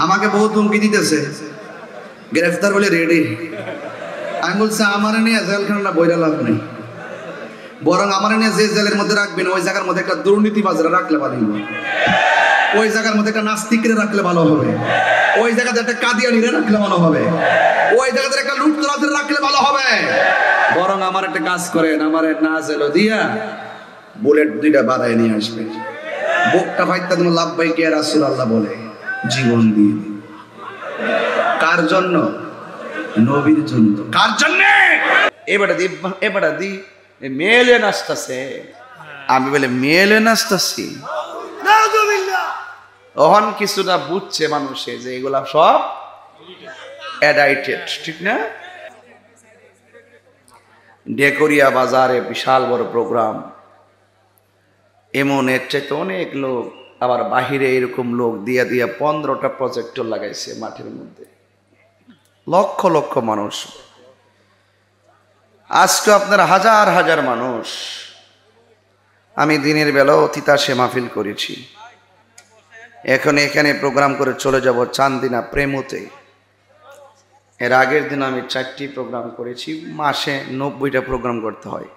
আমাকে বহুত হুমকি দিতেছে, গ্রেফতার বলে রেডি। আমি বলছি আমার নিয়ে জেলখানা বইরা লাভ নেই, বরং আমার নিয়ে যে জেলের মধ্যে রাখবেন ওই জায়গার মধ্যে একটা দুর্নীতিবাজরা রাখলে ভালো হবে, ওই জায়গার মধ্যে একটা নাস্তিকরে রাখলে ভালো হবে, ওই জায়গাতে একটা কাদিয়ানিরে রাখলে ভালো হবে, ওই জায়গাতে একটা লুটতরাজরে রাখলে ভালো হবে। বরং আমার একটা কাজ করেন, আমার না জেল দিয়া বুলেট দুইটা বাধায় নিয়ে আসবে, বুকটা ফাইতে তুমি লাভবাইকে রাসূলুল্লাহ বলে জীবন দিয়ে। কার জন্য? নবীর জন্য। কার জন্য? এবারে দি মেলে নাচতেছে, আমি বলে মেলে নাচতেছি। তখন কিছুটা বুঝছে মানুষে যে এগুলা সব অ্যাডাইটেড, ঠিক না? ডেকোরিয়া বাজারে বিশাল বড় প্রোগ্রাম, এমন এর চাইতে অনেক লোক, আবার বাহিরে এরকম লোক দিয়া 15টা প্রজেক্টর লাগাইছে মাঠের মধ্যে, লক্ষ লক্ষ মানুষ। আজকে আপনার হাজার হাজার মানুষ। আমি দিনের বেলাও তিতাসে মাহফিল করেছি, এখন এখানে প্রোগ্রাম করে চলে যাব চান্দিনা প্রেমতে। এর আগের দিন আমি 4টি প্রোগ্রাম করেছি, মাসে 90টা প্রোগ্রাম করতে হয়।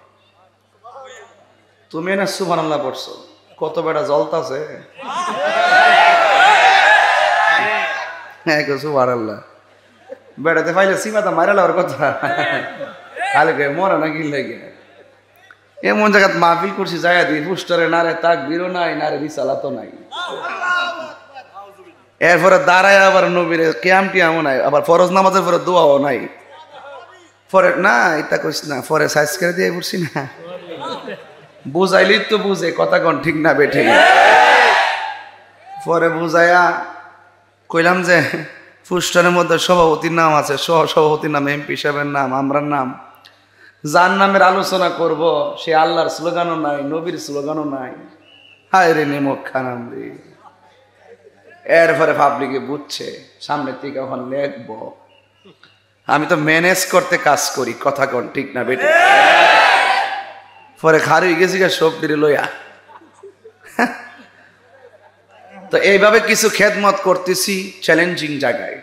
তুমি না সুবহানাল্লাহ পড়ছো, কত বেটা জ্বলতাছে। হ্যাঁ সুবহানাল্লাহ, বেড়াতে পাইলে সীমাটা মারা লওয়ার কথা, খালি মরা না কি লাগে। এমন জায়গায় মাহফিল করছি, জায়গা দিই পুস্টারে নারে তাকবীরও নাই, নারে রিসালাতও নাই। এরপরে দাঁড়ায় আবার নবীরে কিয়াম টিয়ামও নাই, আবার ফরজ নামাজের পরে দোয়াও নাই। পরে না এটা কইস না, পরে সাইজ করে দিয়ে পড়ছি না, বুঝাইলি তো বুঝে কথা কোন ঠিক না বেঠে। পরে বুঝাইয়া কইলাম যে পুস্টারের মধ্যে সভাপতির নাম আছে, সভাপতির নাম, এমপি সাহেবের নাম, আমরার নাম, যার নামের আলোচনা করব সে আল্লাহর স্লোগানও নাই, নবীর স্লোগানও নাই। হায় রে নিমক খানাম রে। এরপরে পাবলিকে বুঝছে সামনে থেকে এখন লেখবো। আমি তো ম্যানেজ করতে কাজ করি, কথা কোন ঠিক না বেটে। পরে খার হয়ে গেছি সব দিলে লইয়া। তো এইভাবে কিছু খেদমত করতেছি চ্যালেঞ্জিং জায়গায়,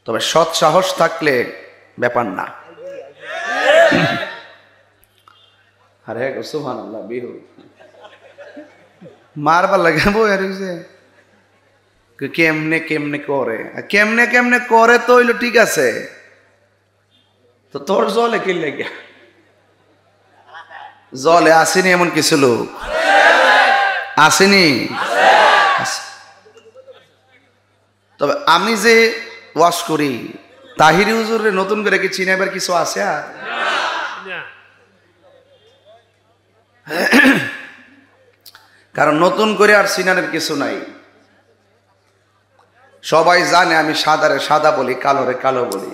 তবে সৎ সাহস থাকলে ব্যাপার না। আরে সুবহানাল্লাহ, বিহু মারবার লাগে বই কেমনে কেমনে করে, কেমনে কেমনে করে তো হইলো ঠিক আছে, তো তোর জলে কি লেগে জলে আসেনি এমন কিছু লোক আসেনি। তবে আমি যে ওয়াশ করি তাহিরি হুজুরে নতুন করে কি চিনাইবার কিছু আছে? আর কারণ নতুন করে আর চিনানোর কিছু নাই। সবাই জানে আমি সাদারে সাদা বলি, কালোরে কালো বলি,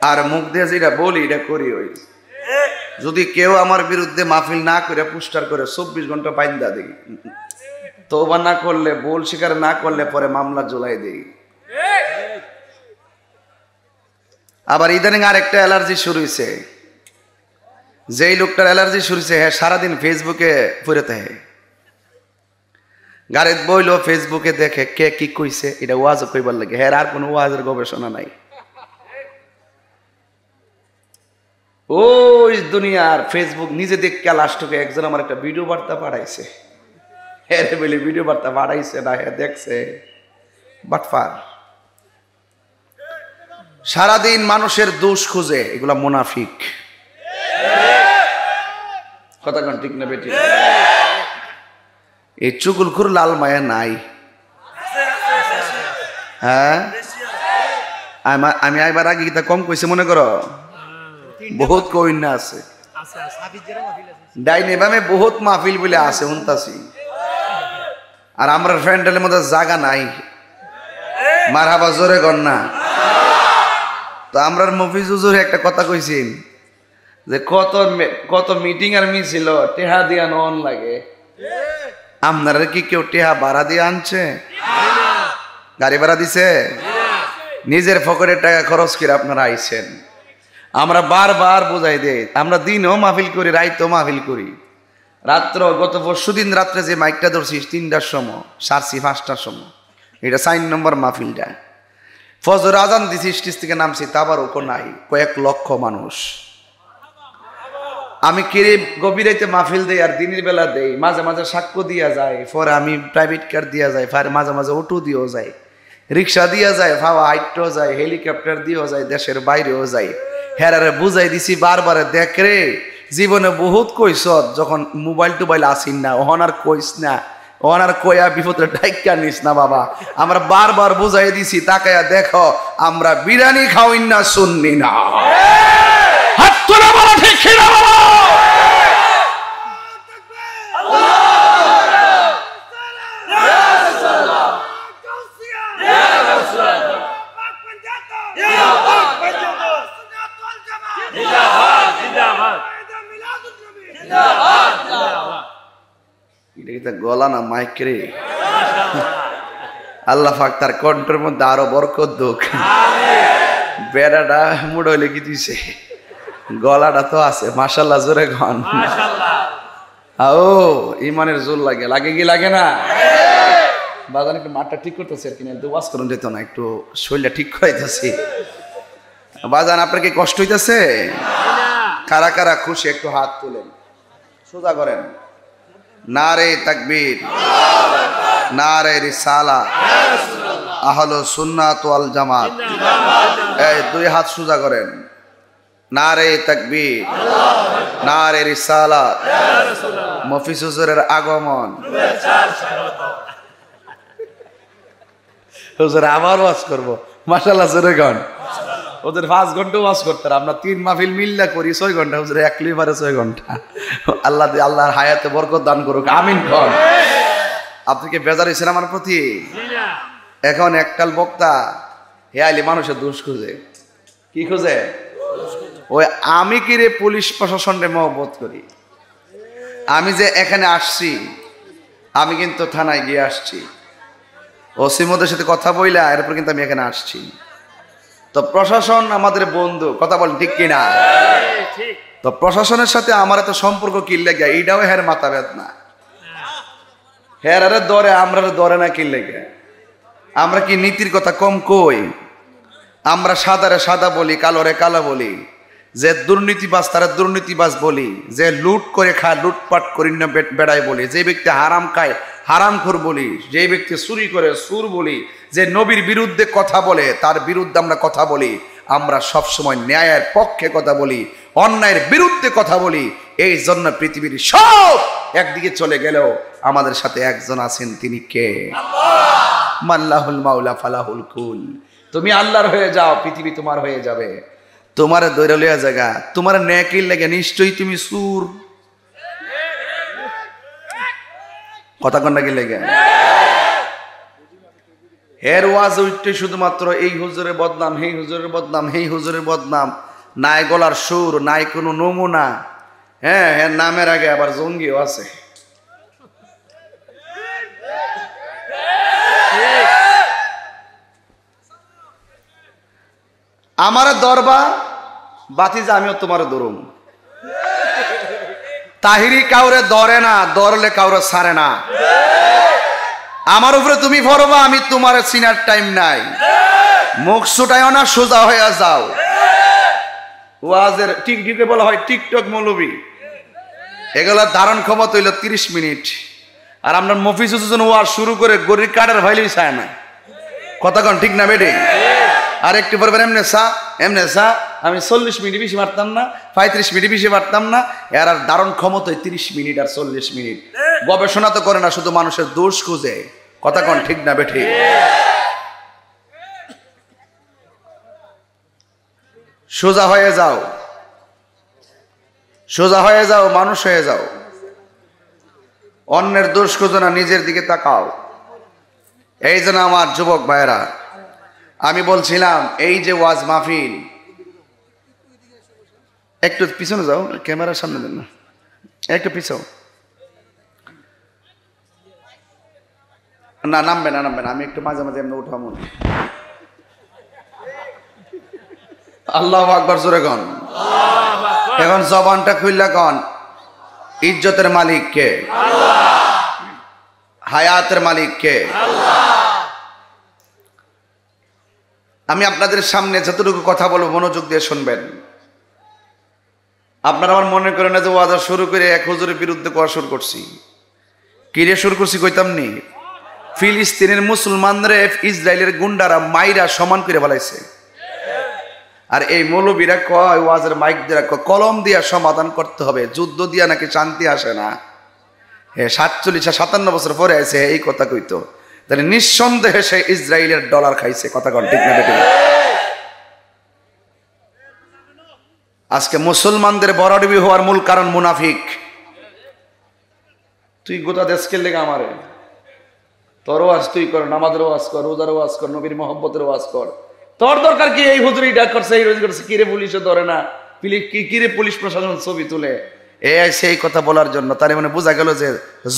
আর মুখ দিয়ে যেটা বলি এটা করি। ওই যদি কেউ আমার বিরুদ্ধে মাহফিল না করে পুস্টার করে 24 ঘন্টা বাইন্দা দিই, তওবা না করলে, ভুল স্বীকার না করলে পরে মামলা ঝুলাই দিই। আবার ইদানিং আরেকটা অ্যালার্জি শুরু হয়েছে, যেই লোকটার অ্যালার্জি শুরু হয়েছে হ্যাঁ সারাদিন ফেসবুকে ফুরেতে হ্যাঁ গাড়িত বইলো, ফেসবুকে দেখে কে কি কইছে, এটা ওয়াজ কইবার লাগে, হ্যাঁ আর কোনো ওয়াজের গবেষণা নাই। ওই দুনিয়ার ফেসবুক নিজে দেখে লাস্টকে একজন আমার একটা ভিডিও বার্তা পাঠাইছে, হ্যাঁ রে বলে ভিডিও বার্তা পাঠাইছে না, হ্যাঁ দেখছে বাটফার। সারাদিন মানুষের দোষ খুঁজে, এগুলা মুনাফিক। কথা কোন ঠিক না বেটি? এই চুগুলখুর লাল মায়া নাই। হ্যাঁ আমি আইবার আগে তা কম কইছে মনে করো, বহুত কইনা আছে ডাইনে বামে বহুত মাহফিল বলে আছে উনতাছি, আর আমরা ফ্রেন্ডের মধ্যে জায়গা নাই। মারহাবা জোরে কর না। তো আমরা মফিজ হুজুর একটা কথা কইছেন যে কত মিটিং আর মিছিল টেহা দিয়া নন লাগে। আপনারা কি কেউ টেহা ভাড়া দিয়ে আনছে? গাড়ি ভাড়া দিছে? নিজের পকেটের টাকা খরচ করে আপনারা আইছেন। আমরা বারবার বোঝাই দেই, আমরা দিনও মাহফিল করি, রাইতেও মাহফিল করি। রাত্র গত পরশুদিন রাত্রে যে মাইকটা ধরছিস 3টার সময়, সারছি 5টার সময়, এটা 4 নম্বর মাহফিলটা। ফজর আজান দিছি, স্টেজ থেকে নামছি, তাবারুকও নাই, কয়েক লক্ষ মানুষ। আমি কিরে গভীর রাতে মাহফিল দেই আর দিনের বেলা দেই, মাঝে মাঝে সাক্ষ্য দিয়া যায়, পরে আমি প্রাইভেট কার দিয়া যায়, পরে মাঝে মাঝে অটো দিয়েও যায়, রিক্সা দিয়া যায়, ভাবা হাইটও যায়, হেলিকপ্টার দিয়েও যায়, দেশের বাইরেও যায়। হেরারে বুঝাই দিছি বারবার, দেখ রে জীবনে বহুত কইস, যখন মোবাইল টোবাইল আসিন না ওহন আর কইস না, ওহন আর কয়া বিপদে ডাইকা নিস না বাবা। আমরা বারবার বুঝাই দিছি, তাকায়া দেখো আমরা বিরিয়ানি খাওয়াই না, শুননি না। হাত তোলা বলা ঠিক না বাবা। গলা না মাইক রে, আল্লাহ পাক তার কণ্ঠের মধ্যে আরো বরকত দুক। বেড়াটা মুড় হইলে কি দিছে, গলাটা তো আছে মাশাআল্লাহ, জোরে গান। ও ইমানের জোর লাগে, লাগে কি লাগে না? বাজান একটু মাঠটা ঠিক করতেছে আর কি, ওয়াজ করুন যেত না, একটু শরীরটা ঠিক করাইতেছি। বাজান আপনার কি কষ্ট হইতেছে? কারা কারা খুশি একটু হাত তুলেন, সোজা করেন। নারে তাকবীর, নারে রিসালাত, আহলে সুন্নাত ওয়াল জামাত। এই দুই হাত সোজা করেন। নারে তাকবীর, নারে রিসালাত, মফিজ হুজুরের আগমন। হুজুর আবার ওয়াজ করবো, মাশাআল্লাহ জোরে গান। ওদের 5 ঘন্টা ওয়াজ করতে, আমরা 3 মাহফিল মিল্লা করি 6 ঘন্টা, হুজুর এক লিভারে 6 ঘন্টা। আল্লাহ আল্লাহর হায়াতে বরকত দান করুক, আমিন কর। আপনি কি বেজার হয়েছেন আমার প্রতি? এখন এককাল বক্তা হে আইলি মানুষের দোষ খুঁজে, কি খুঁজে? ওই আমি কি রে পুলিশ প্রশাসনের মহব্বত করি। আমি যে এখানে আসছি, আমি কিন্তু থানায় গিয়ে আসছি, ওসি মদের সাথে কথা বইলা এরপর কিন্তু আমি এখানে আসছি। তো প্রশাসন আমাদের বন্ধু, কথা বল ঠিক কিনা? তো প্রশাসনের সাথে আমার এত সম্পর্ক কি লেগে, এইটাও হের মাথা বেদনা। হের আরে দরে, আমরা দরে না কি লেগে? আমরা কি নীতির কথা কম কই? আমরা সাদারে সাদা বলি, কালোরে কালো বলি। যে দুর্নীতিবাজ তারা দুর্নীতিবাজ বলি, যে লুট করে খায় লুটপাট করি না বেড়ায় বলি, যে ব্যক্তি হারাম খায় হারামখোর বলি, যে ব্যক্তি চুরি করে সুর বলি, যে নবীর বিরুদ্ধে কথা বলে তার বিরুদ্ধে আমরা কথা বলি। আমরা সবসময় ন্যায়ের পক্ষে কথা বলি, অন্যায়ের বিরুদ্ধে কথা বলি। এই জন্য পৃথিবীর সব একদিকে চলে গেলেও আমাদের সাথে একজন আছেন, তিনি কে? মাল্লাহুল মাওলা ফালাহুল কুল। তুমি আল্লাহর হয়ে যাও, পৃথিবী তোমার হয়ে যাবে। তোমার দৈরা লইয়া জায়গা, তোমার নেকির লাগে নিশ্চয়ই তুমি সুর। কথা কন্যা কি লেগে হের ওয়াজ উঠতে শুধুমাত্র এই হুজুরের বদনাম, এই হুজুরের বদনাম, এই হুজুরের বদনাম, নাই গলার সুর, নাই কোনো নমুনা। হ্যাঁ হ্যাঁ, নামের আগে আবার জঙ্গিও আছে। আমার দরবা বাতিজা, আমিও তোমার দরুম। তাহিরি কাউরে ধরে না, ধরলে কাউরে ছাড়ে না। আমার উপরে তুমি ভরবা, আমি তোমার চিনার টাইম নাই। মুখ ছুটাইও না, সোজা হয়ে যাও। ওয়াজের টিকটিকে বলা হয় টিকটক মৌলবী, এগুলা ধারণ ক্ষমতা হইল 30 মিনিট। আর আমরা মফিজ হুজুর ওয়াজ শুরু করে গরিব কাঠের ভাইলেই চায় না। কথা কন ঠিক না বেটে? আর একটু পরে এমনে সা আমি 40 মিনিট বেশি পারতাম না, 35 মিনিট বেশি পারতাম না। এর আর ধারণ ক্ষমতা 30 মিনিট আর 40 মিনিট। গবেষণা তো করে না, শুধু মানুষের দোষ খুঁজে। কথা কন ঠিক না বেঠে? সোজা হয়ে যাও, সোজা হয়ে যাও, মানুষ হয়ে যাও। অন্যের দোষ খুঁজো না, নিজের দিকে তাকাও। এই জন্য আমার যুবক ভাইয়েরা, আমি বলছিলাম এই যে ওয়াজ মাহফিল, একটু পিছনে যাও, ক্যামেরার সামনে দেন না, একটু পিছাও। না নামবে না, নামবে না, আমি একটু মাঝে মাঝে এমনি উঠাবো। আল্লাহু আকবার, জোরে কন। এখন জবানটা খুললা কন, ইজ্জতের মালিক কে? হায়াতের মালিক কে? আমি আপনাদের সামনে যতটুকু কথা বলবো মনোযোগ দিয়ে শুনবেন। আপনারা আমার মনে করেন না যে ওয়াজ শুরু করে এক হুজুরের বিরুদ্ধে কোয়া শুরু করছি। কিরে শুরু করছি কইতাম নি, ফিলিস্তিনের মুসলমানরা ইসরায়েলের গুন্ডারা মাইরা সমান করে বলাইছে। আর এই মৌলবীরা কয় ওয়াজের মাইক দিয়ে কলম দিয়া সমাধান করতে হবে, যুদ্ধ দিয়া নাকি শান্তি আসে না। 47-57 বছর পরে আছে এই কথা কইতো, তাহলে নিঃসন্দেহে সে ইসরায়েলের ডলার খাইছে। কথা কন ঠিক না বেঠিক? আজকে মুসলমানদের বড়ডুবি হওয়ার মূল কারণ মুনাফিক। তুই গোটা দেশকে লেগে আমারে, তোরও আজ তুই কর, নামাজেরও ওয়াজ কর, রোজারও ওয়াজ কর, নবীর মহব্বতের ওয়াজ কর। তোর দরকার কি এই হুজুরি ডাক করছে, এই রোজ করছে, কিরে পুলিশে ধরে না, কিরে পুলিশ প্রশাসন ছবি তুলে সেই কথা বলার জন্য। তার মানে বোঝা গেল যে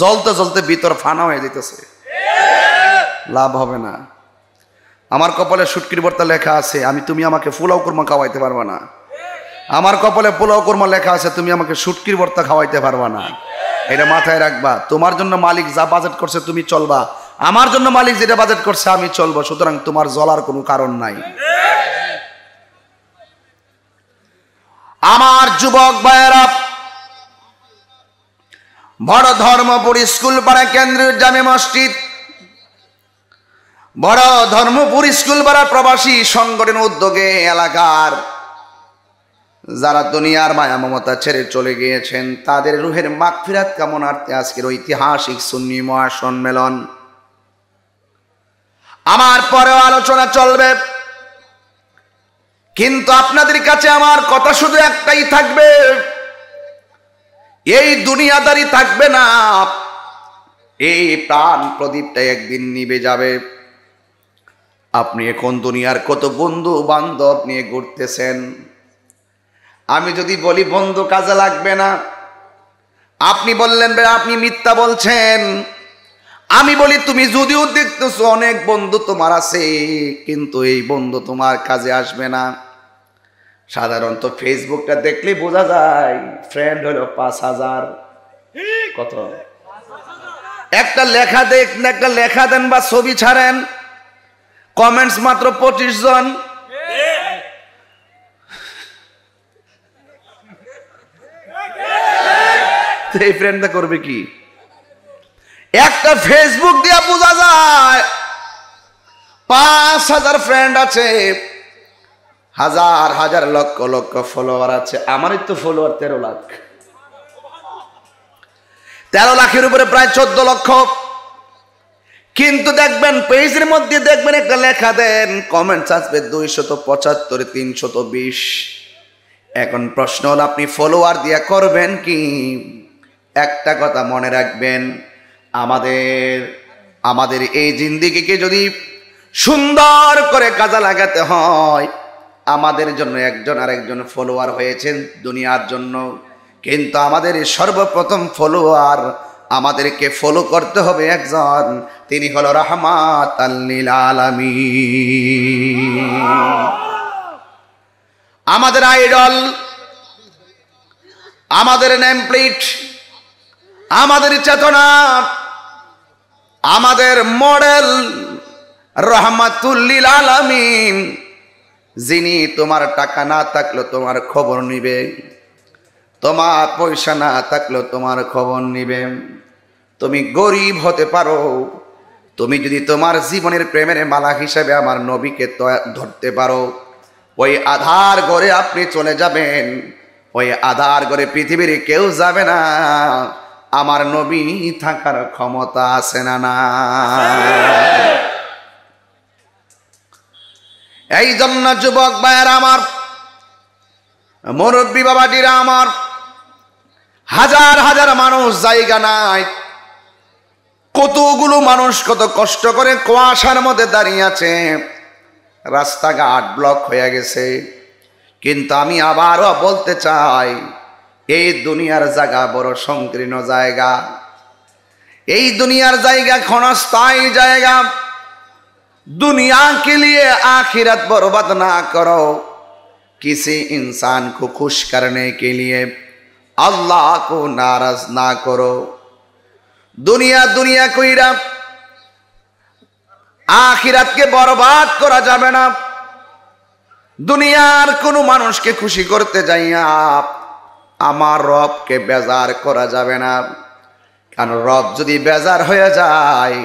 জ্বলতে জ্বলতে ভিতর ফানা হয়ে যেতেছে, লাভ হবে না। আমার কপালে শুটকির ভর্তা লেখা আছে, তুমি আমাকে পোলাও কুরমা খাওয়াইতে পারবা না। আমার কপালে পোলাও কুরমা লেখা আছে, তুমি আমাকে শুটকির ভর্তা খাওয়াইতে পারবা না। এটা মাথায় রাখবা। তোমার জন্য মালিক যা বাজেট করছে তুমি চলবা, আমার জন্য মালিক যেটা বাজেট করছে আমি চলবো। সুতরাং তোমার জ্বলার কোনো কারণ নাই। আমার যুবক ভাইয়েরা, বড় ধর্মপুর স্কুল পাড়া কেন্দ্রীয় জামে মসজিদ, বড় ধর্মপুর স্কুল পাড়া প্রবাসী সংগঠন উদ্যোগে এলাকার যারা দুনিয়ার মায়া মমতা ছেড়ে চলে গিয়েছেন তাদের রুহের মাগফিরাত কামনার্থে আজকের ঐতিহাসিক সুন্নি মহাসম্মেলন। আমার পরেও আলোচনা চলবে, কিন্তু আপনাদের কাছে আমার কথা শুধু একটাই থাকবে, এই দুনিয়াদারি থাকবে না, এই প্রাণ প্রদীপটা একদিন নিভে যাবে। আপনি এখন দুনিয়ার কত বন্ধু বান্ধব নিয়ে ঘুরতেছেন, আমি যদি বলি বন্ধু কাজে লাগবে না, আপনি বললেন আপনি মিথ্যা বলছেন। আমি বলি তুমি যদিও দেখতেছো অনেক বন্ধু তোমার আছে, কিন্তু এই বন্ধু তোমার কাজে আসবে না। সাধারণত ফেসবুকটা দেখলে বোঝা যায় ফ্রেন্ড হলো 5000। কত? একটা লেখা দেন বা ছবি ছাড়েন, কমেন্টস মাত্র 25 জন। এই ফ্রেন্ডটা করবে কি? একটা ফেসবুক দিয়া বোঝা যায় 5000 ফ্রেন্ড আছে, হাজার হাজার লক্ষ লক্ষ ফলোয়ার আছে। আমারই তো ফলোয়ার 13 লাখ, 13 লাখের উপরে প্রায় 14 লক্ষ। কিন্তু দেখবেন পেজের মধ্যে দেখবেন একটা লেখা দেন, কমেন্টস আসবে 275, 320। এখন প্রশ্ন হল আপনি ফলোয়ার দিয়া করবেন কি? একটা কথা মনে রাখবেন, আমাদের এই জিন্দেগিকে যদি সুন্দর করে কাজে লাগাতে হয়, আমাদের জন্য একজন আরেকজন ফলোয়ার হয়েছেন দুনিয়ার জন্য, কিন্তু আমাদের সর্বপ্রথম ফলোয়ার, আমাদেরকে ফলো করতে হবে একজন, তিনি হলো রাহমাতাল লিল আলামিন। আমাদের আইডল, আমাদের নেমপ্লেট, আমাদের চেতনা, আমাদের মডেল রাহমাতুল লিল আলামিন, যিনি তোমার টাকা না থাকলেও তোমার খবর নিবে, তোমার পয়সা না থাকলেও তোমার খবর নিবে। তুমি গরিব হতে পারো, তুমি যদি তোমার জীবনের প্রেমের মালা হিসাবে আমার নবীকে ধরতে পারো, ওই আধার ঘরে আপনি চলে যাবেন, ওই আধার ঘরে পৃথিবীর কেউ যাবে না। আমার নবী থাকার ক্ষমতা আছে না? না। এই জন্য যুবক ভাইয়েরা আমার, মুরব্বী বাবাজিরা আমার, হাজার হাজার মানুষ জায়গা নাই, কতগুলো মানুষ কত কষ্ট করে কুয়াশার মধ্যে দাঁড়িয়ে আছে, রাস্তাঘাট ব্লক হয়ে গেছে। কিন্তু আমি আবারও বলতে চাই, এই দুনিয়ার জায়গা বড় সংকীর্ণ জায়গা, এই দুনিয়ার জায়গা ক্ষণস্থায়ী জায়গা। दुनिया के लिए आखिरत बर्बाद ना करो, किसी इंसान को खुश करने के लिए अल्लाह को नाराज ना करो। दुनिया दुनिया कइरा आखिरत के बर्बाद करा जाबे ना। দুনিয়ার কোনো মানুষকে খুশি করতে যাইয়া আমার রবকে বেজার করা যাবে না, কারণ রব যদি বেজার হয়ে যায়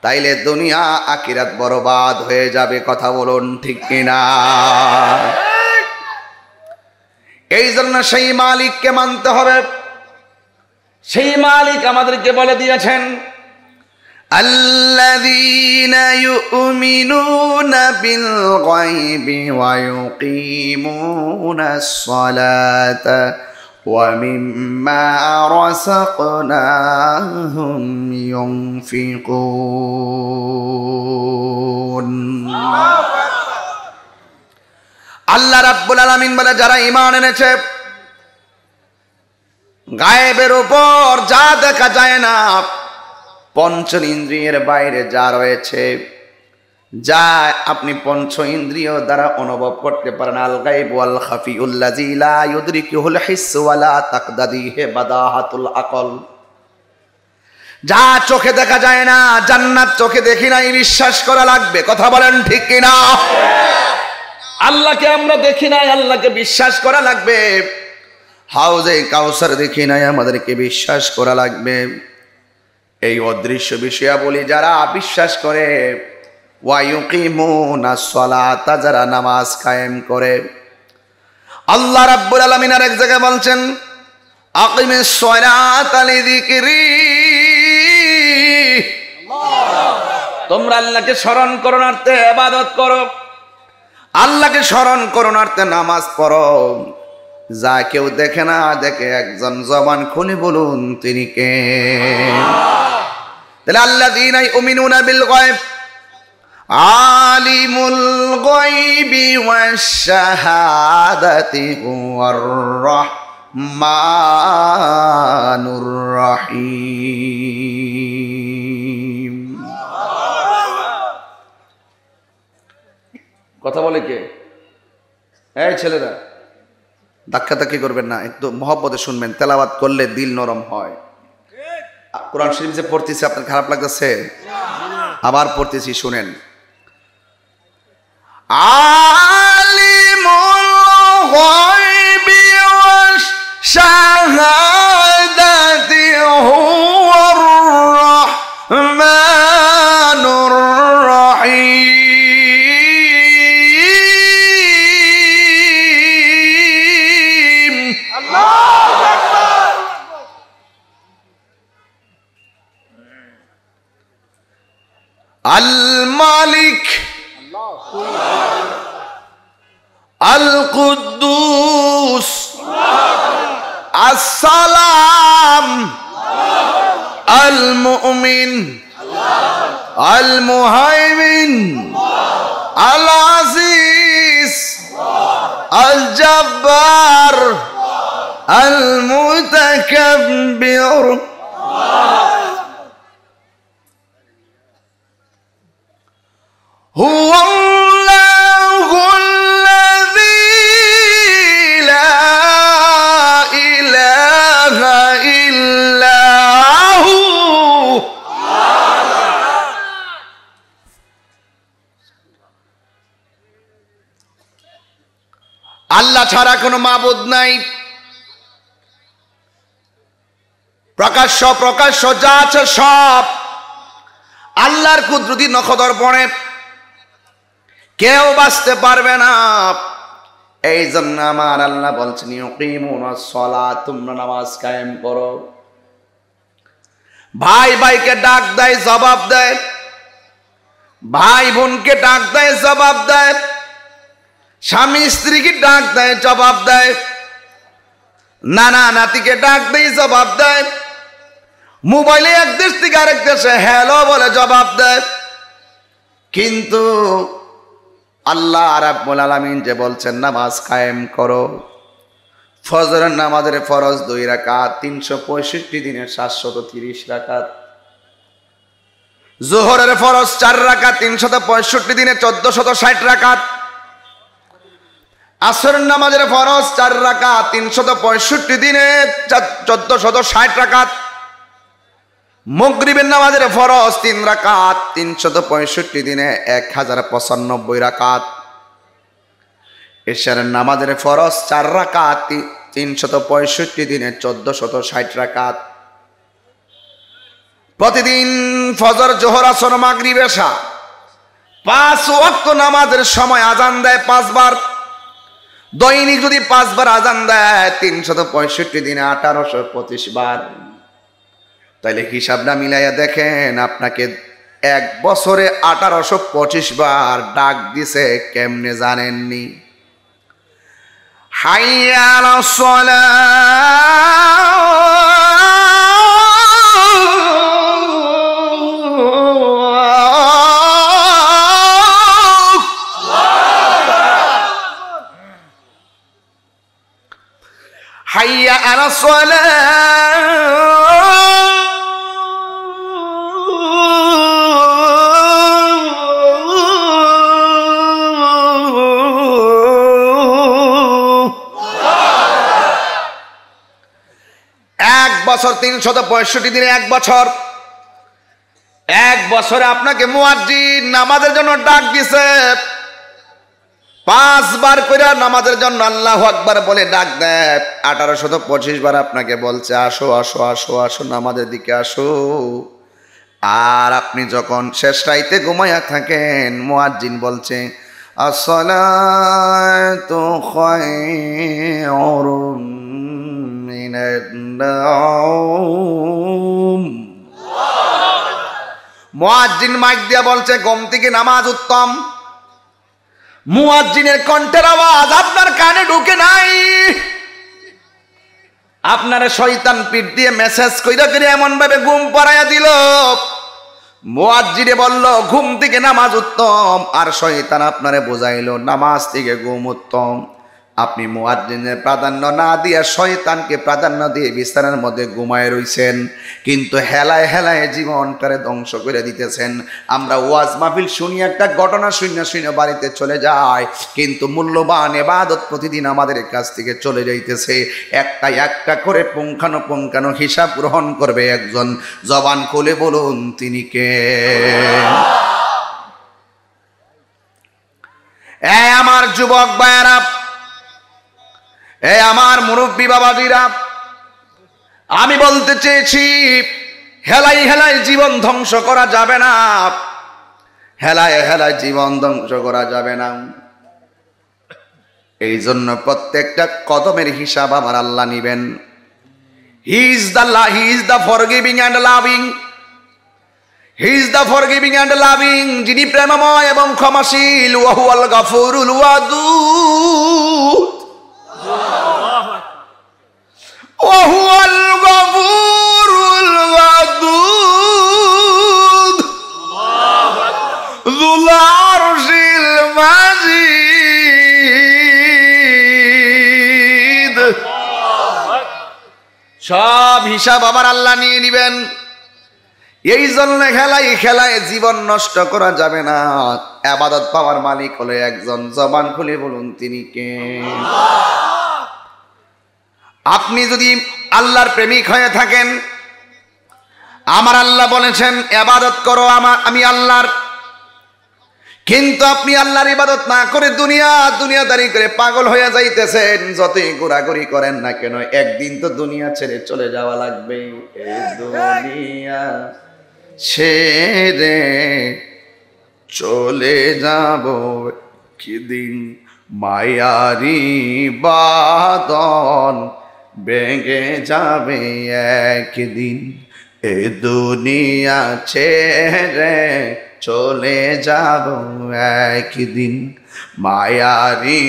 তাইলে দুনিয়া আখিরাত বরবাদ হয়ে যাবে। কথা বলুন ঠিক কিনা? এই জন্য সেই মালিককে মানতে হবে। সেই মালিক আমাদেরকে বলে দিয়েছেন, আল্লাযীনা ইউমিনুনা বিল গায়বি ওয়া ইউকিমুনাস সালাতা ওয়া মিম্মা রাযাকনাহুম ইউনফিকুন। আল্লাহ রাব্বুল আলামিন বলে, যারা ঈমান এনেছে, গায়েবের উপর যা দেখা যায় না, পঞ্চ ইন্দ্রিয়ের বাইরে যা রয়েছে, যা আপনি পঞ্চ ইন্দ্রিয় দ্বারা অনুভব করতে পারেন, আল গায়ব ওয়াল খাফিউল্লাযী লা ইউদরিকুহুল হিস ওয়ালা তাকদাদিহি বাদাহাতুল আকল, যা চোখে দেখা যায় না, জান্নাত চোখে দেখি নাই, বিশ্বাস করা লাগবে। কথা বলেন ঠিক কিনা? আল্লাহকে আমরা দেখি নাই, আল্লাহকে বিশ্বাস করা লাগবে। হাউজে কাউসার দেখি নাই, আমাদেরকে বিশ্বাস করা লাগবে। এই অদৃশ্য বিষয়াবলী যারা বিশ্বাস করে, ওয়া ইউকিমুনাস সালাতা, যারা নামাজ কায়েম করে, আল্লাহ রাব্বুল আলামিন আর এক জায়গায় বলছেন, আকিমিস সালাতা লিযিকরি, তোমরা আল্লাহকে স্মরণ করোনার্থে ইবাদত করো, আল্লাহকে স্মরণ করোনার্থে নামাজ পড়ো। যা কেউ দেখে না দেখে, একজন জবান খুলে বলুন তিনি কে? তাহলে আল্লাযীনা ইউমিনুনা বিল গায়ব, আলিমুল গায়বি ওয়াশ শাহাদাতি হুয়ার রাহমানুর রহিম। কথা বলে কে? এই ছেলেরা, ধাক্কাধাক্কি করবেন না, একটু মহব্বতে শুনবেন। তেলাওয়াত করলে দিল নরম হয়। কোরআন শরীফ যে পড়তেছি আপনার খারাপ লাগতেছে? আবার পড়তেছি, শুনেন। আলিমুল গায়বি ওয়াশ শাহাদাতি হুয়ার রাহমানুর রহিম। আল মালিক, আল কুদ্দুস, আসসালাম, আল মুমিন, আল মুহাইমিন, আল আজিজ, আল জব্বার, আল মুতাকাব্বির। هو الله الذي لا إله إلا هو। আল্লাহ ছাড়া কোনো মাবুদ নাই। প্রকাশ্য প্রকাশ্য যা আছে সব আল্লাহর কুদরতি নখদর্পণে, কেউ বাঁচতে পারবে না। এই জন্য আমার আল্লাহ বলছেন, ইউকিমুনাস সালাত, তোমরা নামাজ কায়েম করো। ভাই ভাইকে ডাক দেয়, জবাব দেয়। ভাই বোনকে ডাক দেয়, জবাব দেয়। স্বামী স্ত্রীকে ডাক দেয়, জবাব দেয়। নানা নাতিকে ডাক দেয়, জবাব দেয়। মোবাইলে এক দেশ থেকে আরেক দেশে হ্যালো বলে জবাব দেয়। কিন্তু আল্লাহ রাব্বুল আলামিন যে বলছেন নামাজ কায়েম করো, ফজরের নামাজের ফরজ 2 রাকাত, 365 দিনে 730 রাকাত। যোহরের ফরজ 4 রাকাত, 365 দিনে 1460 রাকাত। আসরের নামাজের ফরজ 4 রাকাত, 365 দিনে 1460 রাকাত। মাগরিবের নামাজের ফরজ 3 রাকাত, 365 দিনে 1095 রাকাত। এশারের নামাজের ফরজ 4 রাকাত, 365 দিনে 1460 রাকাত। প্রতিদিন ফজর, জোহর, আসর, মাগরিব, এশা 5 ওয়াক্ত নামাজের সময় আজান দেয় 5 বার। দৈনিক যদি 5 বার আজান দেয় 365 দিনে 1825 বার। তাইলে হিসাবটা মিলাইয়া দেখেন আপনাকে 1 বছরে 1825 বার ডাক দিছে, কেমনে জানেননি? হাইয়া আলাস সালাহ, হাইয়া আলাস সালাহ, বছর 365 দিনে 1 বছর। 1 বছরে আপনাকে মুয়াজ্জিন নামাজের জন্য ডাক দিছে 5 বার করে নামাজের জন্য আল্লাহু আকবার বলে ডাক দেয়। 1825 বার আপনাকে বলছে আসো আসো আসো আসো, নামাজের দিকে আসো। আর আপনি যখন শেষ রাইতে ঘুমায়া থাকেন, মুয়াজ্জিন বলছে আসসালাতু খায়রুম মিনান নাওম। মুয়াজ্জিন মাইক দিয়া বলছে ঘুম থেকে নামাজ উত্তম। মুয়াজ্জিনের কণ্ঠের আওয়াজ আপনার কানে ঢুকে নাই, আপনার শয়তান পিঠ দিয়ে মেসেজ কইরা করে এমন ভাবে ঘুম পাড়াইয়া দিল। মুয়াজ্জিনে বলল ঘুম থেকে নামাজ উত্তম, আর শয়তান আপনারে বোঝাইলো নামাজ থেকে ঘুম উত্তম। আপনি মুয়াজ্জিনের প্রাধান্য না দিয়ে শয়তানকে প্রাধান্য দিয়ে বিছানার মধ্যে ঘুমায় রইছেন, কিন্তু হেলায় হেলায় জীবনটারে ধ্বংস করে দিতেছেন। আমরা ওয়াজ মাহফিল শুনি, একটা ঘটনা শূন্য বাড়িতে চলে যায়, কিন্তু মূল্যবান ইবাদত প্রতিদিন আমাদের কাছ থেকে চলে যাইতেছে। একটা একটা করে পুঙ্খানো হিসাব গ্রহণ করবে একজন। জবান খুলে বলুন তিনি কে? আমার যুবক ভাইয়েরা, আমার মুরব্বী বাবাজিরা, আমি বলতে চেয়েছি হেলাই হেলাই জীবন ধ্বংস করা যাবে না, হেলায় হেলায় জীবন ধ্বংস করা যাবে না। এই জন্য প্রত্যেকটা কদমের হিসাব আমার আল্লাহ নিবেন। He is the forgiving and loving, he is the forgiving and loving, যিনি প্রেমময় এবং ক্ষমাশীল। ওয়া হুয়াল গাফুরুল ওয়াদুদ, ওয়াহুয়াল গাফুরুল ওয়াদুদ, যুল আরশিল মাজিদ। সব হিসাব আমার আল্লাহ নিয়ে নিবেন। এই জন্য খেলায় জীবন নষ্ট করা যাবে না। ইবাদত পাওয়ার মালিক হলো একজন। জবান খুলে বলুন তিনি কে? আপনি যদি আল্লাহর প্রেমিক হয়ে থাকেন, আমার আল্লাহ বলেছেন ইবাদত করো আমি আল্লাহর, কিন্তু আপনি আল্লাহর ইবাদত না করে দুনিয়াদারি করে পাগল হয়ে যাইতেছেন। যতই ঘোরাঘুরি করেন না কেন, একদিন তো দুনিয়া ছেড়ে চলে যাওয়া লাগবে। এই দুনিয়া ছেড়ে চলে যাব কিদিন, মায়ারি বাঁধন ভেঙে যাবে একদিন। এ দুনিয়া ছেড়ে চলে যাব একদিন, মায়ারি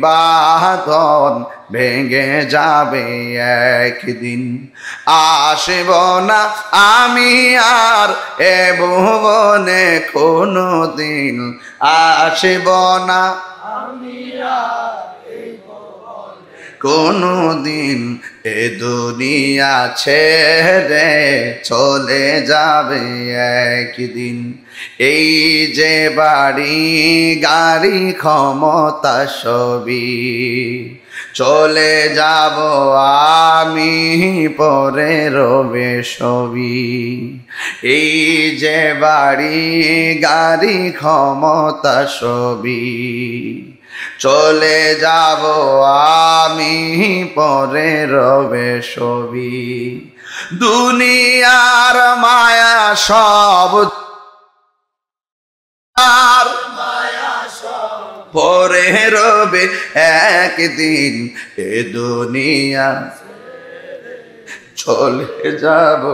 বাঁধন ভেঙে যাবে একদিন। আসব না আমি আর এ ভুবনে কোনো দিন, আসব না আমি আর কোনো দিন। এ দুনিয়া ছেড়ে চলে যাবে একদিন। এই যে বাড়ি গাড়ি ক্ষমতা সবই চলে যাব আমি, পরে রবে সবই। এই যে বাড়ি গাড়ি ক্ষমতা সবই চলে যাব আমি, পরে রবে ছবি। দুনিয়ার মায়া সব আর পরে রবে একদিন, এ দুনিয়া চলে যাব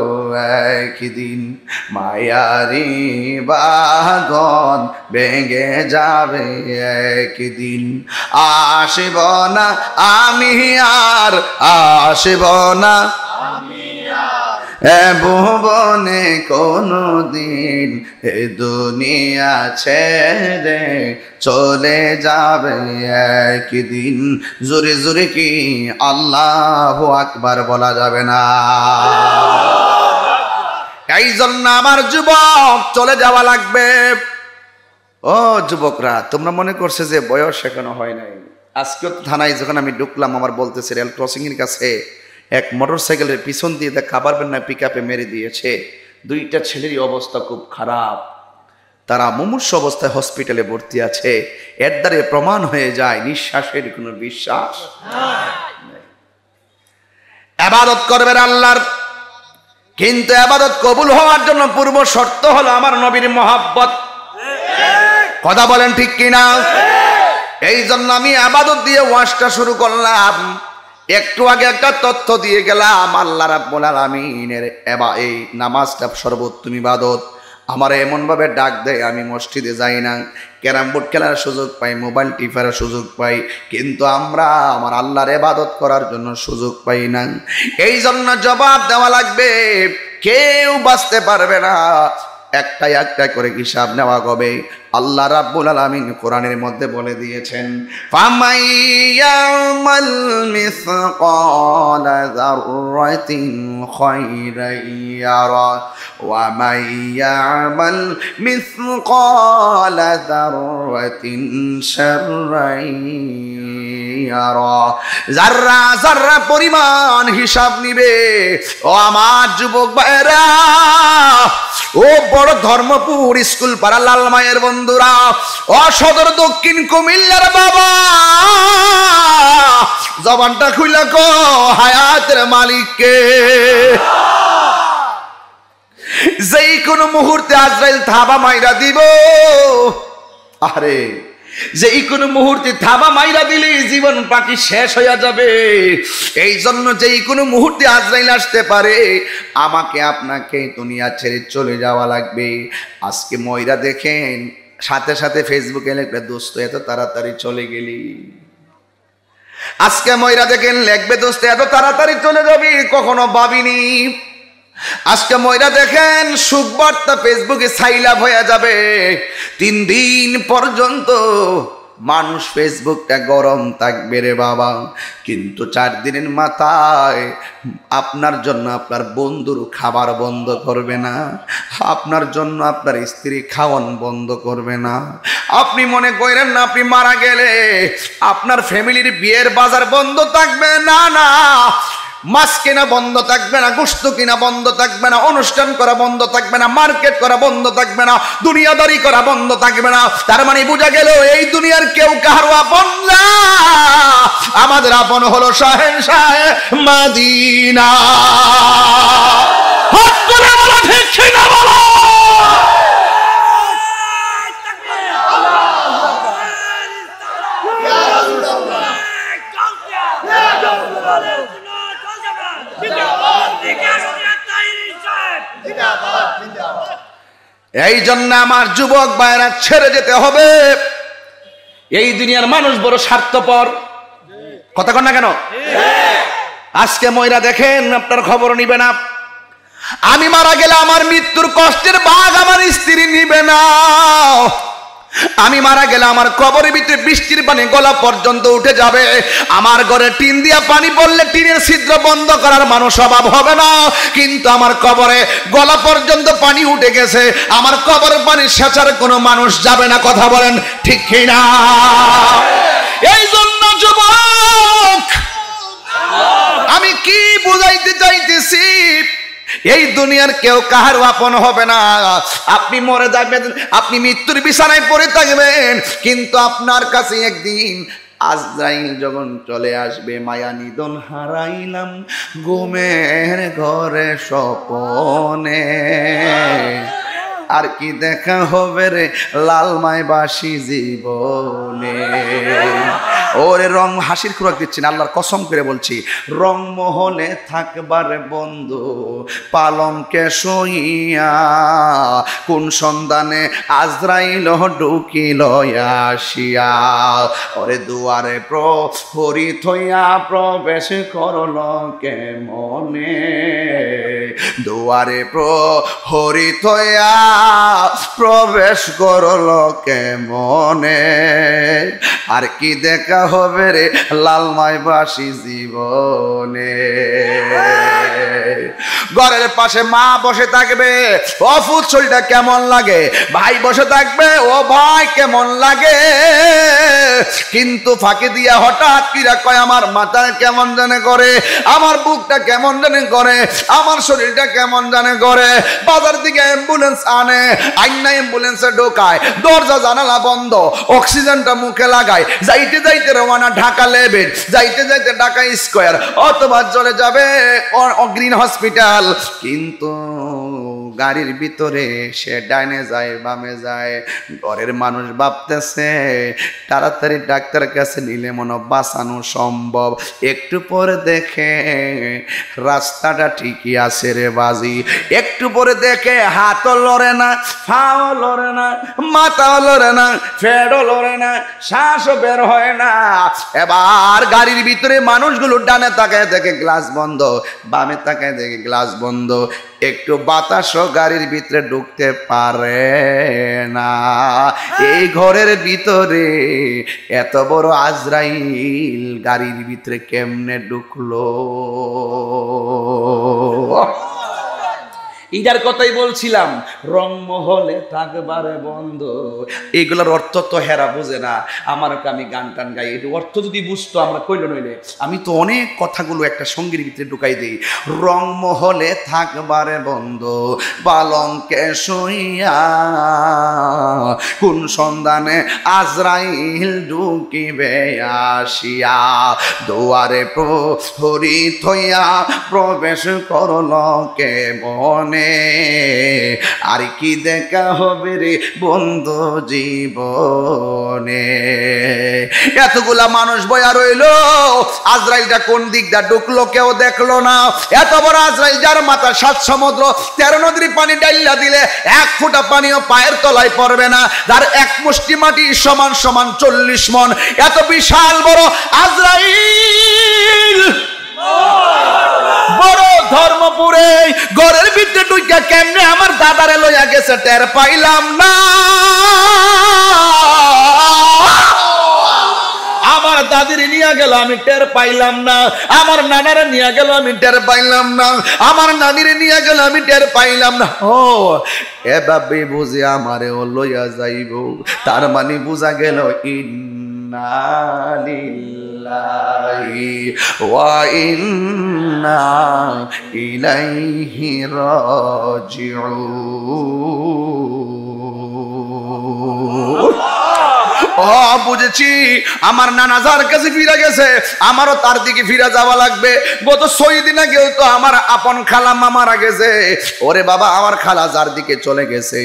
একদিন। মায়ারি বাঁধন ভেঙে যাবে একদিন। আসব না আমি আর, আসব না ভুবনে কোনো দিন, এ দুনিয়া ছেড়ে চলে যাবে একদিন। জোরে জোরে কি আল্লাহু আকবার বলা যাবে না? এই জন্য আমার যুবক চলে যাওয়া লাগবে। ও যুবকরা, তোমরা মনে করছে যে বয়স এখনো হয় নাই। আজকে থানায় যখন আমি ঢুকলাম, আমার বলতেছে রেল ক্রসিং এর কাছে এক মোটরসাইকেলের পিছন দিয়ে খাবার না পিক আপে মেরে দিয়েছে। দুইটা ছেলেরই অবস্থা খুব খারাপ, তারা মুমূর্ষ অবস্থায় হসপিটালে ভর্তি আছে। এর দ্বারা প্রমাণ হয়ে যায় নিঃশ্বাসের কোনো বিশ্বাস নেই। ইবাদত করবেন আল্লাহর, কিন্তু ইবাদত কবুল হওয়ার জন্য পূর্ব শর্ত হলো আমার নবীর মহব্বত। কথা বলেন ঠিক কিনা? এই জন্য আমি ইবাদত দিয়ে ওয়াজটা শুরু করলাম। একটু আগে একটা তথ্য দিয়ে গেলাম, আল্লাহ রাব্বুল আলামিনের এই নামাজটা সর্বোত্তম ইবাদত। আমার এমন ভাবে ডাক দেয়, আমি মসজিদে যাই না, ক্যারাম বোর্ড খেলার সুযোগ পাই, মোবাইল টিপার সুযোগ পাই, কিন্তু আমরা আমার আল্লাহর ইবাদত করার জন্য সুযোগ পাই না। এই জন্য জবাব দেওয়া লাগবে, কেউ বাঁচতে পারবে না, একটা একটা করে হিসাব নেওয়া হবে। আল্লাহ রাব্বুল আলামিন কোরআনের মধ্যে বলে দিয়েছেন, ফামাইয়ামাল মিসকালা যাররাতিন খায়রান ইয়ারা ওয়া মাইয়ামাল মিসকালা যাররাতিন শাররান ইয়ারা। যাররা যাররা পরিমাণ হিসাব নিবে। ও আমার যুবক ভাইরা, ও বড় ধর্মপুর স্কুল পাড়া লাল মায়ের বন্ধুরা, ও সদর দক্ষিণ কুমিল্লার বাবা, জবানটা খুইলা কো হায়াতের মালিককে। যেই কোনো মুহূর্তে আজরাইল থাবা মাইরা দিব। আরে যেই কোনো মুহূর্তে থাবা মাইরা দিলে জীবন পাখি শেষ হয়ে যাবে। এই জন্য যেই কোনো মুহূর্তে আজরাইল আসতে পারে, আমাকে আপনাকে দুনিয়া ছেড়ে চলে যাওয়া লাগবে। আজকে ময়রা দেখেন, সাথে সাথে ফেসবুকে লেখবে, দোস্ত এত তাড়াতাড়ি চলে গেলি। আজকে ময়রা দেখেন লেখবে, দোস্ত এত তাড়াতাড়ি চলে যাবি, কখনো ভাবিনি। আজকে ময়রা দেখেন সুখবার্তা ফেসবুকে সাইলাভ হয়ে যাবে। 3 দিন পর্যন্ত মানুষ ফেসবুকটা গরম থাকবে রে বাবা, কিন্তু 4 দিনের মাথায় আপনার জন্য আপনার বন্ধুর খাবার বন্ধ করবে না, আপনার জন্য আপনার স্ত্রী খাওয়ান বন্ধ করবে না। আপনি মনে করেন না আপনি মারা গেলে আপনার ফ্যামিলির বিয়ের বাজার বন্ধ থাকবে, না না, মাছ কেনা বন্ধ থাকবে না, গোশত কিনা বন্ধ থাকবে না, অনুষ্ঠান করা বন্ধ থাকবে না, মার্কেট করা বন্ধ থাকবে না, দুনিয়াদারি করা বন্ধ থাকবে না। তার মানে বোঝা গেল এই দুনিয়ার কেউ কারো আপন না, আমাদের আপন হলো শাহেনশাহ মদিনা। হাত তুলে বলো ঠিক কিনা বলো। এই জন্য আমার যুবক ভাইরা ছেড়ে যেতে হবে। এই দুনিয়ার মানুষ বড় স্বার্থপর, কথা কন না কেন? আজকে ময়রা দেখেন, আপনার খবর নিবে না। আমি মারা গেলে আমার মৃত্যুর কষ্টের ভাগ আমার স্ত্রী নিবে না। আমি মারা গেলে আমার কবরের ভিতরে বৃষ্টির পানি গলা পর্যন্ত উঠে যাবে। আমার ঘরে টিন দিয়া পানি পড়লে টিনের ছিদ্র বন্ধ করার মানুষ অভাব হবে না, কিন্তু আমার কবরে গলা পর্যন্ত পানি উঠে গেছে, আমার কবরের পানি সেচার কোনো মানুষ যাবে না। কথা বলেন ঠিক কিনা? এই জন্য যুবক, আমি কি বুঝাইতে চাইতেছি, এই দুনিয়ার কেউ কাহার আপন হবে না। আপনি মরে যাবেন, আপনি মৃত্যুর বিছানায় পড়ে থাকবেন, কিন্তু আপনার কাছে একদিন আজরাইল যখন চলে আসবে, মায়া নিদন হারাইলাম ঘুমের ঘরে স্বপনে, আর কি দেখা হবে রে লালমায় বাসি জীবনে। ওরে রং হাসির খুরাক দিচ্ছি না, আল্লাহর কসম করে বলছি, রং মহলে থাকবার বন্ধু পালঙ্কে শুইয়া, কোন সন্ধানে আজরাইল ঢুকিল আসিয়া। ওরে দুয়ারে প্রহরী থইয়া প্রবেশ করল কেমনে, দুয়ারে প্রহরী থইয়া প্রবেশ করল কেমনে, আর কি দেখা হবে রে লালমাই বাসি জীবনে। ঘরের পাশে মা বসে থাকবে, ও ফুচুলটা কেমন লাগে, ভাই বসে থাকবে, ও ভাই কেমন লাগে, কিন্তু ফাঁকি দিয়া হঠাৎ কিরা কয় আমার মাথা কেমন জানে করে, আমার বুকটা কেমন জানে করে, আমার শরীরটা কেমন জানে করে। বাজার দিকে অ্যাম্বুলেন্স আনে, আইনা অ্যাম্বুলেন্সে ঢোকায়, দরজা জানালা বন্ধ, অক্সিজেনটা মুখে লাগায়, যাইতে যাইতে রওনা ঢাকা লেবেন, যাইতে যাইতে ঢাকা স্কয়ার অথবা চলে যাবে গ্রিন হসপিটাল, কিন্তু গাড়ির ভিতরে সে ডাইনে যায় বামে যায়। ঘরের মানুষ ভাবতেছে তাড়াতাড়ি ডাক্তারের কাছে নিলে মনে বাঁচানো সম্ভব। একটু পরে দেখে রাস্তাটা ঠিকই আছে রে বাজি, একটু পরে দেখে হাতও লড়ে না, পাও লড়ে না, মাথাও লড়ে না, ফেডও লড়ে না, শ্বাসও বের হয় না। এবার গাড়ির ভিতরে মানুষগুলো ডানে তাকায় দেখে গ্লাস বন্ধ, বামে তাকায় দেখে গ্লাস বন্ধ, একটু বাতাসও গাড়ির ভিতরে ঢুকতে পারে না। এই ঘরের ভিতরে এত বড় আজরাইল গাড়ির ভিতরে কেমনে ঢুকলো? ইটার কথাই বলছিলাম, রংমহলে থাকবারে বন্ধ। এইগুলোর অর্থ তো হেরা বুঝে না। আমি গান টান গাই, এর অর্থ যদি বুঝতো আমরা কইল নইলে। আমি তো অনেক কথাগুলো একটা সঙ্গীর ভিতরে ঢুকাই দিই। রংমহলে থাকবারে বন্ধ, পালঙ্কে শুইয়া, কোন সন্ধানে আজরাইল ঢুকিবে আসিয়া, দুয়ারে প্রহরী থইয়া প্রবেশ করল কেমনে, আর কি দেখা হবে রে বন্ধু জীবনে। এতগুলা মানুষ বয়া রইল, আজরাইলটা কোন দিকটা ঢুকলো কেউ দেখলো না। এত বড় আজরাইল যার মাথা 7 সমুদ্র 13 নদীর পানি ডাইলা দিলে 1 ফোঁটা পানিও পায়ের তলায় পড়বে না, যার 1 মুষ্টি মাটি সমান সমান 40 মন। এত বিশাল বড় আজরাইল বড় ধর্মপুরে ঘরের ভিতরে ঢুইকা কেমনে আমার দাদারে লইয়া গেছে টের পাইলাম না। আমার দাদিরে নিয়ে গেল আমি টের পাইলাম না, আমার নানারে নিয়ে গেল আমি টের পাইলাম না, আমার নানিরে নিয়ে গেল আমি টের পাইলাম না। ও এভাবে বুঝে আমারে ও লইয়া যাইব, তার মানে বোঝা গেল ইন্না লিল্লাহি ওয়া ইন্না ইলাইহি রাজিউন। ও বুঝেছি, আমার নানা যার কাছে ফিরে গেছে আমারও তার দিকে ফিরে যাওয়া লাগবে। গত 6 দিন আগেও তো আমার আপন খালা মারা গেছে। ওরে বাবা, আমার খালা যার দিকে চলে গেছে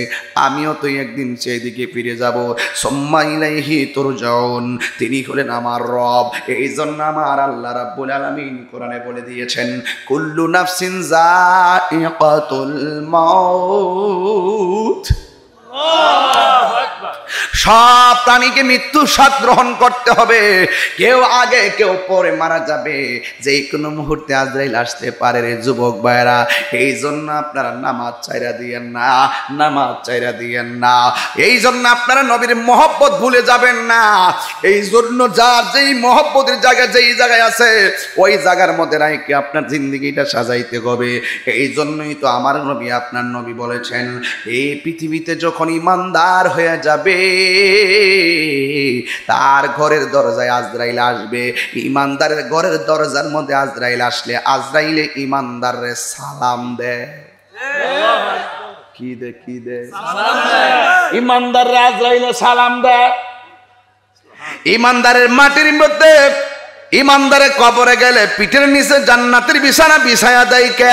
আমিও তো একদিন সেই দিকে ফিরে যাব। সুম্মা ইলাইহি তুরজাউন, তিনি হলেন আমার রব। এই জন্য আমার আল্লাহ রাব্বুল আলামিন কোরআনে বলে দিয়েছেন, কুল্লু নাফসিন যায়িকাতুল মাউত। সব প্রাণীকে মৃত্যু স্বাদ গ্রহণ করতে হবে, কেউ আগে কেউ পরে মারা যাবে, যে কোনো মুহূর্তে আজরাইল আসতে পারে রে যুবক ভাইরা। এই জন্য আপনারা নামাজ ছাইরা দিয়েন না, নামাজ ছাইরা দিয়েন না। এই জন্য আপনারা নবীর মহব্বত ভুলে যাবেন না। এই জন্য যার যেই মহব্বতের জায়গা যেই জায়গায় আছে ওই জায়গার মধ্যে রাখে আপনার জিন্দেগিটা সাজাইতে হবে। এই জন্যই তো আমার নবী আপনার নবী বলেছেন, এই পৃথিবীতে যখন ইমানদার হয়ে যাবে তার ঘরের দরজায় আজরাইল আসবে। ইমানদারের ঘরের দরজার মধ্যে আজরাইল আসলে আজরাইলে ইমানদারের সালাম দেয়। কি দে কি দে ইমানদার আজরাইলে সালাম দেয়। ইমানদারের মাটির মধ্যে ইমানদারের কবরে গেলে পিঠের নিচে জান্নাতের বিছানা বিছায়া দেয় কে?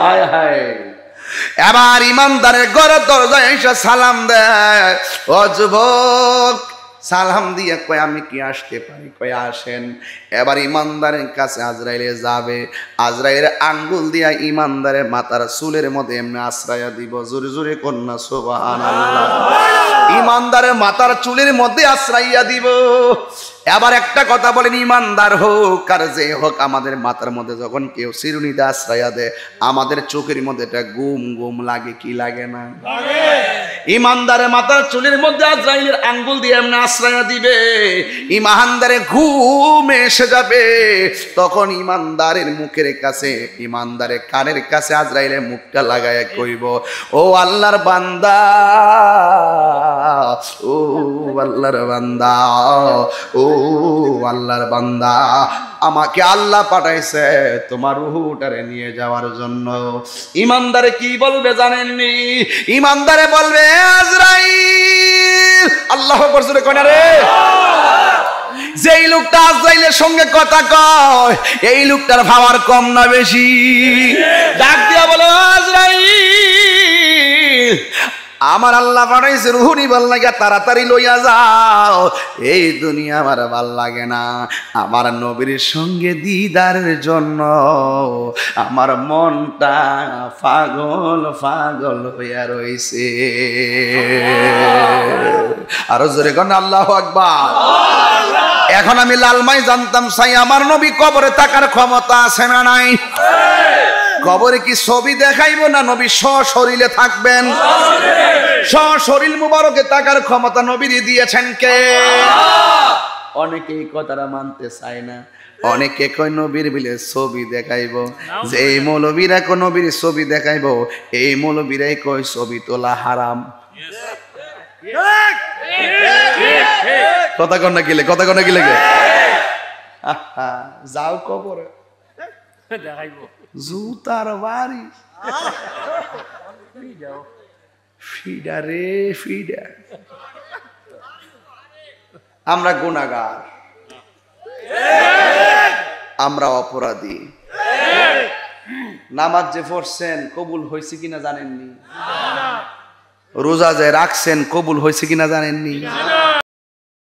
হায় হায়। এবার ইমানদারের ঘরের দরজায় এসে সালাম দেয়। ও যুবক, সালাম দিয়ে কয় আমি কি আসতে পারি? কয় আসেন। এবার ইমানদারের কাছে আজরাইলে যাবে। আজরাইলের আঙ্গুল দিয়া ইমানদারের মাথার চুলের মধ্যে এমনি আশ্রয়া দিব। জোরে জোরে কন্যা সুবহানাল্লাহ। ইমানদারের মাথার চুলের মধ্যে আশ্রয়া দিব। এবার একটা কথা বলেন, ইমানদার হোক আর যে হোক, আমাদের মাথার মধ্যে যখন কেউ চিরুনিতে আশ্রয়া দেয়, আমাদের চোখের মধ্যে একটা গুম গুম লাগে, কি লাগে না? ইমানদারের মাথার চুলের মধ্যে আজরাইলের আঙ্গুল দিয়ে এমনি আশ্রয় দিবে। ইমানদারে ঘুম এসে যাবে। তখন ইমানদারের মুখের কাছে, ইমানদারের কানের কাছে আজরাইলের মুখটা লাগায় কইব, ও আল্লাহর বান্দা, ও আল্লাহর বান্দা, ও আল্লাহর বান্দা, আমাকে আল্লাহ পাঠাইছে তোমার রূহটারে নিয়ে যাওয়ার জন্য। ইমানদারে কি বলবে জানেননি? ইমানদারে বলবে, আজরাইল, আল্লাহু আকবার জোরে কয় না রে। যেই লোকটা আজরাইলের সঙ্গে কথা কয়, এই লোকটার ভাবার কম না বেশি? ডাক দিয়া বলে, আজরাইল, আমার আল্লাহ পাঠাইছে রূহ নিবার লাগা, তাড়াতাড়ি লইয়া যাও। এই দুনিয়া আমার ভাল লাগে না। আমার নবীর সঙ্গে দিদারের জন্য আমার মনটা পাগল পাগল হইয়া রইছে। আরো জোরে কোন আল্লাহু আকবার। এখন আমি লালমাই জানতাম চাই, আমার নবী কবরে থাকার ক্ষমতা আছে না নাই? কবরে কি ছবি দেখাইব না নবী সশরীরে থাকবেন? সশরীর মুবারকে থাকার ক্ষমতা নবী দিয়েছেন কে? অনেকে এই কথাটা মানতে চায় না। অনেকে কয় নবীর বিলে ছবি দেখাইব। যে এই মৌলবীরা কোন নবীর ছবি দেখাইব, এই মৌলবীরাই কয় ছবি তোলা হারাম। কথা কন না গেলে, কথা কন না গেলে, যাও কবরে জুতার বাড়ি, ফিডা রে ফিডা। আমরা গুনাহগার, আমরা অপরাধী। নামাজ যে পড়ছেন কবুল হয়েছে কিনা জানেননি? রোজা যে রাখছেন কবুল হয়েছে কিনা জানেননি?